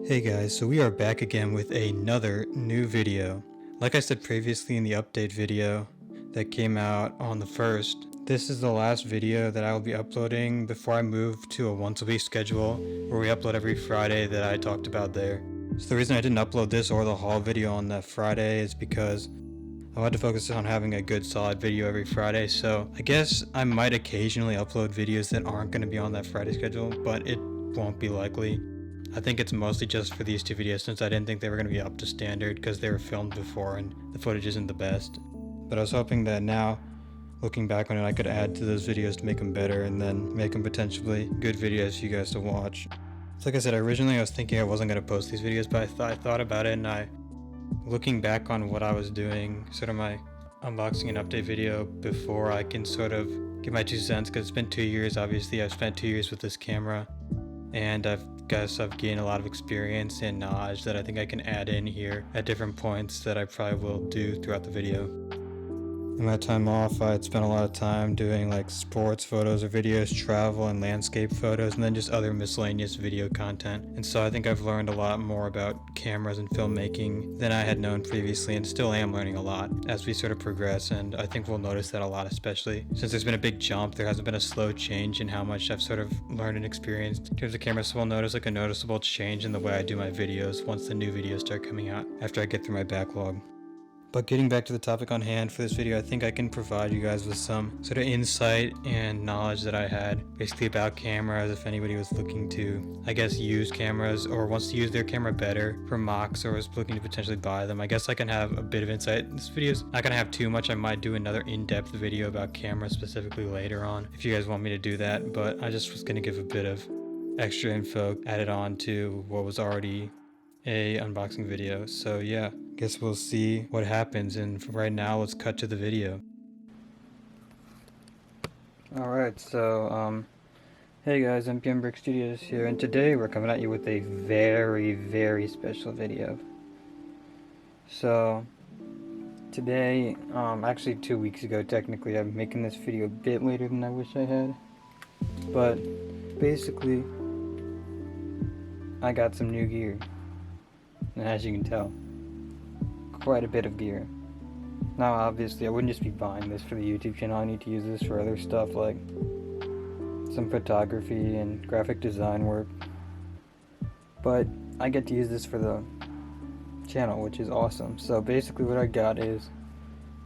Hey guys, so we are back again with another new video. Like I said previously in the update video that came out on the 1st, this is the last video that I will be uploading before I move to a once a week schedule where we upload every Friday that I talked about there. So the reason I didn't upload this or the haul video on that Friday is because I wanted to focus on having a good solid video every Friday, so I guess I might occasionally upload videos that aren't going to be on that Friday schedule, but it won't be likely. I think it's mostly just for these two videos since I didn't think they were going to be up to standard because they were filmed before and the footage isn't the best. But I was hoping that now, looking back on it, I could add to those videos to make them better and then make them potentially good videos for you guys to watch. So like I said, originally I was thinking I wasn't going to post these videos, but I thought about it, and looking back on what I was doing, sort of my unboxing and update video before, I can sort of give my 2 cents because it's been 2 years. Obviously I've spent 2 years with this camera and I've gained a lot of experience and knowledge that I think I can add in here at different points that I probably will do throughout the video. In my time off, I had spent a lot of time doing like sports photos or videos, travel and landscape photos, and then just other miscellaneous video content. And so I think I've learned a lot more about cameras and filmmaking than I had known previously, and still am learning a lot as we sort of progress. And I think we'll notice that a lot, especially since there's been a big jump. There hasn't been a slow change in how much I've sort of learned and experienced in terms of cameras. So we'll notice like a noticeable change in the way I do my videos once the new videos start coming out after I get through my backlog. But getting back to the topic on hand for this video, I think I can provide you guys with some sort of insight and knowledge that I had basically about cameras if anybody was looking to, I guess, use cameras or wants to use their camera better for mocks or is looking to potentially buy them. I guess I can have a bit of insight. This video's not going to have too much. I might do another in-depth video about cameras specifically later on if you guys want me to do that, but I just was going to give a bit of extra info added on to what was already a unboxing video. So yeah, guess we'll see what happens, and for right now let's cut to the video. Alright, so hey guys, MPM Brick Studios here, and today we're coming at you with a very special video. So today, actually 2 weeks ago technically, I'm making this video a bit later than I wish I had, but basically I got some new gear. And as you can tell, quite a bit of gear. Now obviously I wouldn't just be buying this for the YouTube channel. I need to use this for other stuff like some photography and graphic design work. But I get to use this for the channel, which is awesome. So basically what I got is,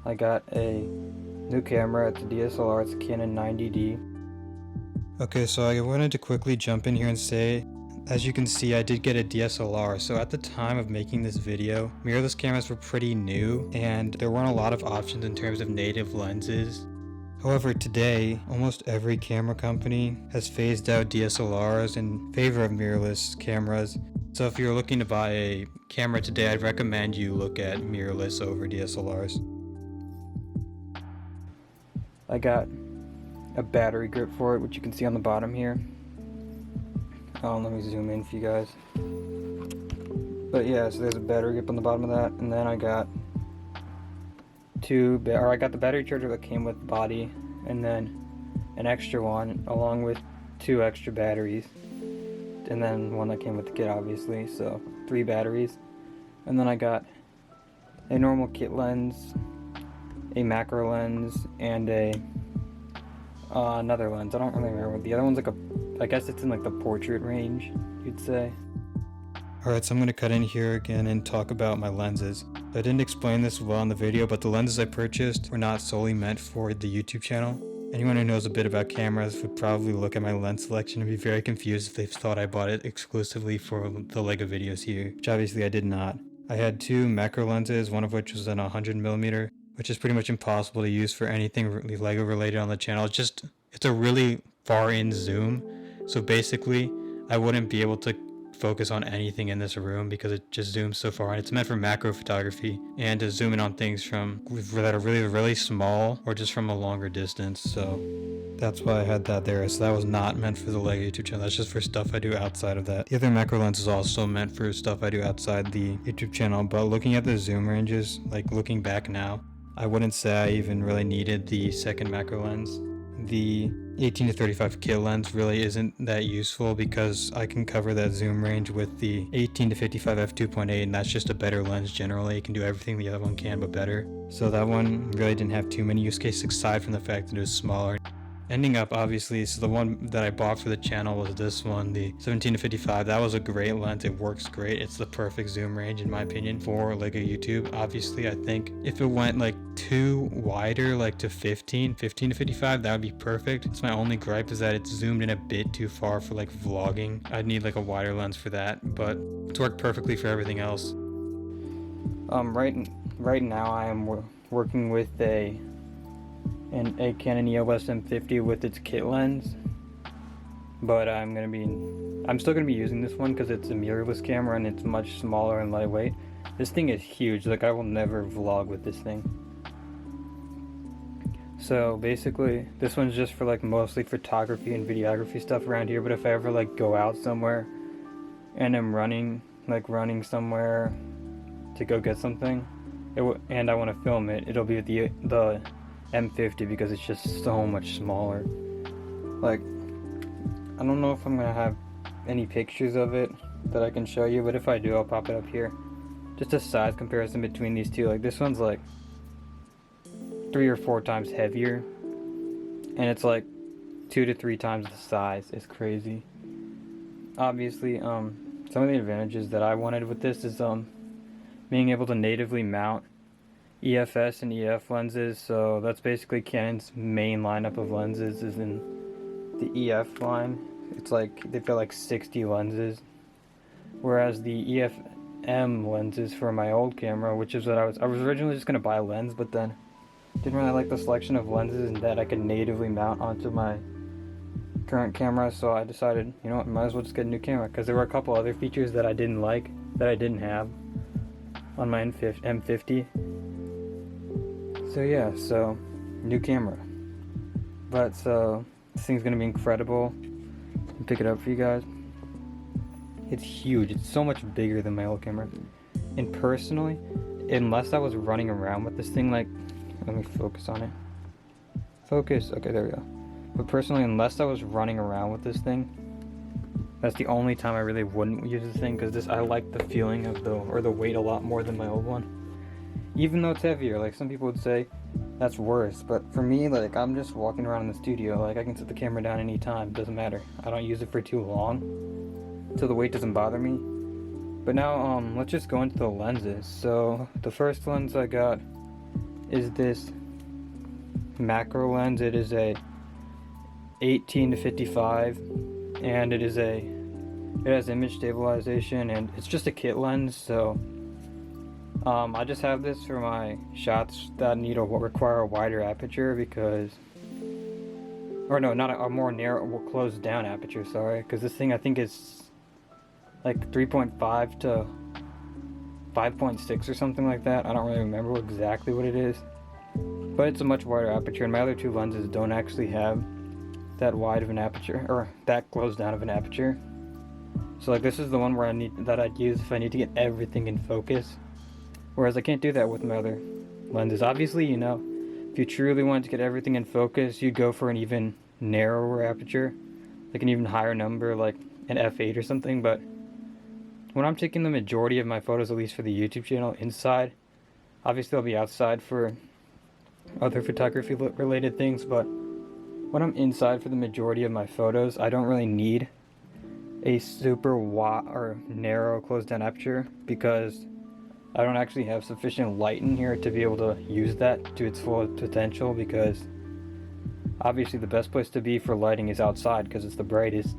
I got a new camera. It's a DSLR, it's a Canon 90D. Okay, so I wanted to quickly jump in here and say, as you can see, I did get a DSLR, so at the time of making this video, mirrorless cameras were pretty new, and there weren't a lot of options in terms of native lenses. However, today, almost every camera company has phased out DSLRs in favor of mirrorless cameras. So if you're looking to buy a camera today, I'd recommend you look at mirrorless over DSLRs. I got a battery grip for it, which you can see on the bottom here. Let me zoom in for you guys. But yeah, so there's a battery grip on the bottom of that, and then I got I got the battery charger that came with the body, and then an extra one along with 2 extra batteries, and then one that came with the kit obviously, so 3 batteries. And then I got a normal kit lens, a macro lens, and another lens. I don't really remember. The other one's like I guess it's in like the portrait range, you'd say. Alright, so I'm going to cut in here again and talk about my lenses. I didn't explain this well in the video, but the lenses I purchased were not solely meant for the YouTube channel. Anyone who knows a bit about cameras would probably look at my lens selection and be very confused if they thought I bought it exclusively for the LEGO videos here, which obviously I did not. I had 2 macro lenses, one of which was an 100mm, which is pretty much impossible to use for anything LEGO related on the channel. It's a really far in zoom, so basically I wouldn't be able to focus on anything in this room because it just zooms so far, and it's meant for macro photography and to zoom in on things that are really small or just from a longer distance. So that's why I had that there. So that was not meant for the LEGO YouTube channel. That's just for stuff I do outside of that. The other macro lens is also meant for stuff I do outside the YouTube channel, but looking at the zoom ranges, like looking back now, I wouldn't say I even really needed the second macro lens. The 18 to 35 kit lens really isn't that useful because I can cover that zoom range with the 18 to 55 f2.8, and that's just a better lens generally. It can do everything the other one can but better. So that one really didn't have too many use cases aside from the fact that it was smaller. Ending up, obviously, so the one that I bought for the channel was this one, the 17 to 55. That was a great lens. It works great. It's the perfect zoom range in my opinion for like a YouTube. Obviously, I think if it went like too wider, like to 15 to 55, that would be perfect. It's my only gripe is that it's zoomed in a bit too far for like vlogging. I'd need like a wider lens for that, but it's worked perfectly for everything else. Right now I am working with a Canon EOS M50 with its kit lens, but I'm still gonna be using this one because it's a mirrorless camera and it's much smaller and lightweight. This thing is huge. Like, I will never vlog with this thing. So basically, this one's just for like mostly photography and videography stuff around here. But if I ever like go out somewhere and I'm running somewhere to go get something, and I want to film it, it'll be with the M50 because it's just so much smaller. Like, I don't know if I'm gonna have any pictures of it that I can show you, but if I do, I'll pop it up here. Just a size comparison between these two. Like, this one's like 3 or 4 times heavier, and it's like 2 to 3 times the size. It's crazy. Obviously, some of the advantages that I wanted with this is being able to natively mount EFS and EF lenses. So that's basically Canon's main lineup of lenses is in the EF line. It's like they've got like 60 lenses, whereas the EFM lenses for my old camera, which is what I was originally just gonna buy a lens, but then didn't really like the selection of lenses and that I could natively mount onto my current camera, so I decided, you know what, might as well just get a new camera, because there were a couple other features that I didn't like, that I didn't have on my M50. So yeah, so new camera. But so this thing's gonna be incredible. I'll pick it up for you guys. It's huge. It's so much bigger than my old camera. And personally, unless I was running around with this thing, like, let me focus on it. Focus. Okay, there we go. But personally, unless I was running around with this thing, that's the only time I really wouldn't use this thing, because I like the feeling of the weight a lot more than my old one. Even though it's heavier, like some people would say that's worse, but for me, like, I'm just walking around in the studio, like, I can set the camera down anytime, doesn't matter. I don't use it for too long, so the weight doesn't bother me. But now, let's just go into the lenses. So the first lens I got is this macro lens. It is a 18 to 55, and it has image stabilization, and it's just a kit lens. So I just have this for my shots that require a wider aperture, because, or no, not a more narrow, closed down aperture, sorry, because this thing I think is like 3.5 to 5.6 or something like that. I don't really remember exactly what it is, but it's a much wider aperture, and my other two lenses don't actually have that wide of an aperture, or that closed down of an aperture. So like, this is the one where I'd use if I need to get everything in focus, whereas I can't do that with my other lenses. Obviously, you know, if you truly wanted to get everything in focus, you'd go for an even narrower aperture, like an even higher number, like an f8 or something. But when I'm taking the majority of my photos, at least for the YouTube channel, inside, obviously I'll be outside for other photography related things, but when I'm inside for the majority of my photos, I don't really need a super wide or narrow closed down aperture, because I don't actually have sufficient light in here to be able to use that to its full potential, because obviously the best place to be for lighting is outside because it's the brightest.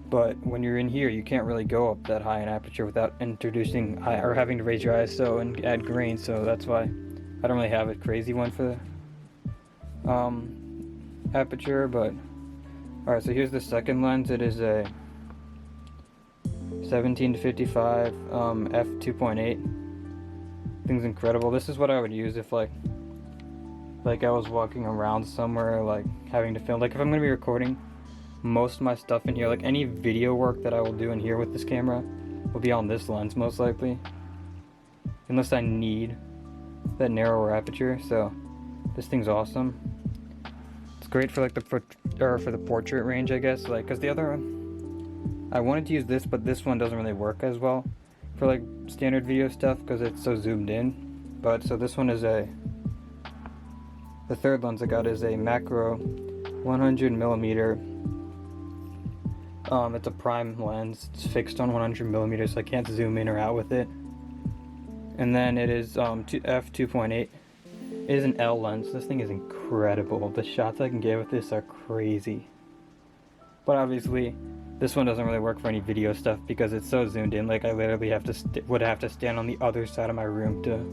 But when you're in here, you can't really go up that high in aperture without introducing or having to raise your ISO and add grain, so that's why I don't really have a crazy one for the aperture. But alright, so here's the second lens. It is a 17 to 55 f2.8. Thing's incredible. This is what I would use if like I was walking around somewhere, like having to film. Like if I'm gonna be recording most of my stuff in here, like any video work that I will do in here with this camera will be on this lens most likely, unless I need that narrower aperture. So this thing's awesome. great for like for the portrait range, I guess, like, because the other one, I wanted to use this, but this one doesn't really work as well for like standard video stuff because it's so zoomed in. But so this one is the third lens I got is a macro 100mm. It's a prime lens. It's fixed on 100mm, so I can't zoom in or out with it. And then it is f2.8. It is an L lens. This thing is incredible. The shots I can get with this are crazy. But obviously, this one doesn't really work for any video stuff because it's so zoomed in. Like, I literally would have to stand on the other side of my room to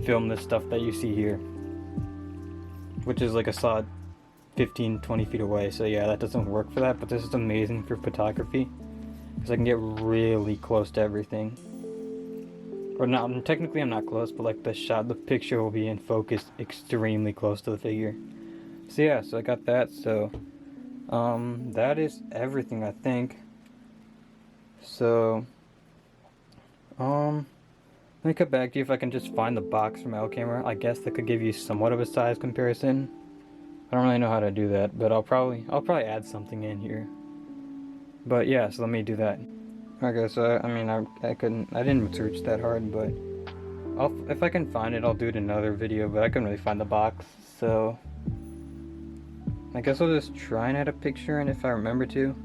film this stuff that you see here, which is like a solid 15-20 feet away. So yeah, that doesn't work for that. But this is amazing for photography because I can get really close to everything. Or not, technically I'm not close, but like the picture will be in focus extremely close to the figure. So yeah, so I got that. So that is everything, I think. So let me cut back to you if I can just find the box from my old camera. I guess that could give you somewhat of a size comparison. I don't really know how to do that, but I'll probably add something in here. But yeah, so let me do that. Okay, so I mean, I didn't search that hard, but if I can find it, I'll do it in another video, but I couldn't really find the box, so I guess I'll just try and add a picture in if I remember to.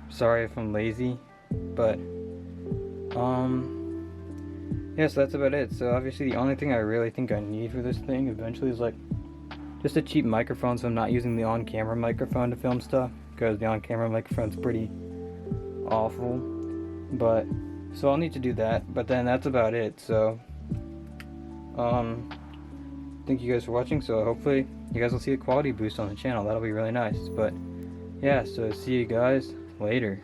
Sorry if I'm lazy, but yeah, so that's about it. So obviously the only thing I really think I need for this thing eventually is like just a cheap microphone, so I'm not using the on-camera microphone to film stuff, because the on-camera microphone's pretty awful. But so I'll need to do that, but then that's about it. So thank you guys for watching. So hopefully you guys will see a quality boost on the channel. That'll be really nice. But yeah, so see you guys later.